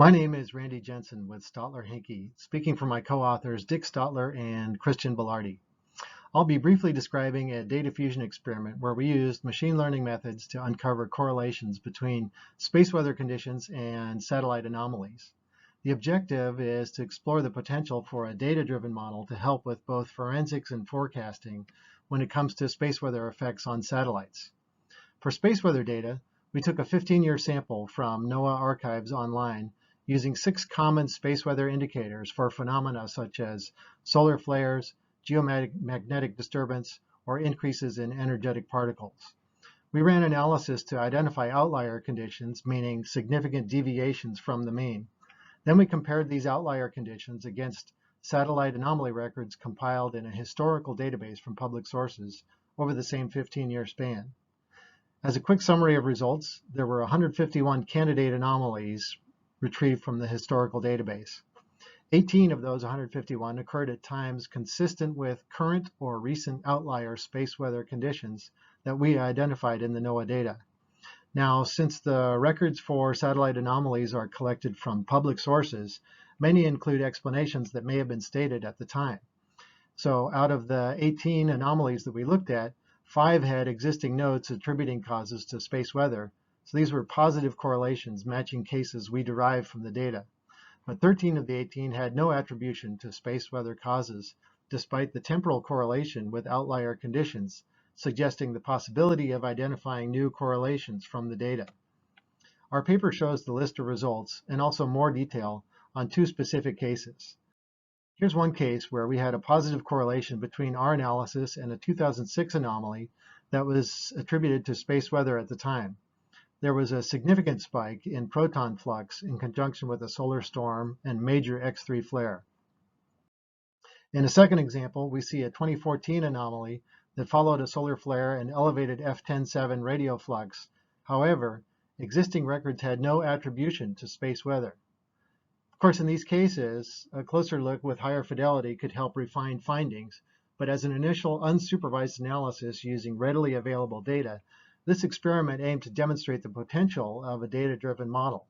My name is Randy Jensen with Stottler Hinkie, speaking for my co-authors Dick Stottler and Christian Belardi. I'll be briefly describing a data fusion experiment where we used machine learning methods to uncover correlations between space weather conditions and satellite anomalies. The objective is to explore the potential for a data-driven model to help with both forensics and forecasting when it comes to space weather effects on satellites. For space weather data, we took a 15-year sample from NOAA archives online using 6 common space weather indicators for phenomena such as solar flares, geomagnetic disturbance, or increases in energetic particles. We ran analysis to identify outlier conditions, meaning significant deviations from the mean. Then we compared these outlier conditions against satellite anomaly records compiled in a historical database from public sources over the same 15-year span. As a quick summary of results, there were 151 candidate anomalies retrieved from the historical database. 18 of those 151 occurred at times consistent with current or recent outlier space weather conditions that we identified in the NOAA data. Now, since the records for satellite anomalies are collected from public sources, many include explanations that may have been stated at the time. So out of the 18 anomalies that we looked at, 5 had existing notes attributing causes to space weather. So these were positive correlations matching cases we derived from the data. But 13 of the 18 had no attribution to space weather causes, despite the temporal correlation with outlier conditions, suggesting the possibility of identifying new correlations from the data. Our paper shows the list of results and also more detail on 2 specific cases. Here's one case where we had a positive correlation between our analysis and a 2006 anomaly that was attributed to space weather at the time. There was a significant spike in proton flux in conjunction with a solar storm and major X3 flare. In a second example, we see a 2014 anomaly that followed a solar flare and elevated F107 radio flux. However, existing records had no attribution to space weather. Of course, in these cases, a closer look with higher fidelity could help refine findings, but as an initial unsupervised analysis using readily available data, this experiment aimed to demonstrate the potential of a data-driven model.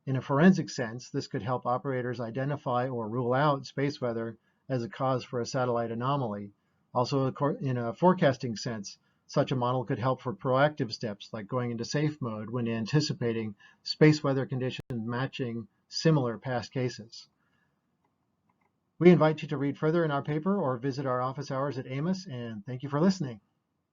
In a forensic sense, this could help operators identify or rule out space weather as a cause for a satellite anomaly. Also, in a forecasting sense, such a model could help for proactive steps like going into safe mode when anticipating space weather conditions matching similar past cases. We invite you to read further in our paper or visit our office hours at AMOS, and thank you for listening.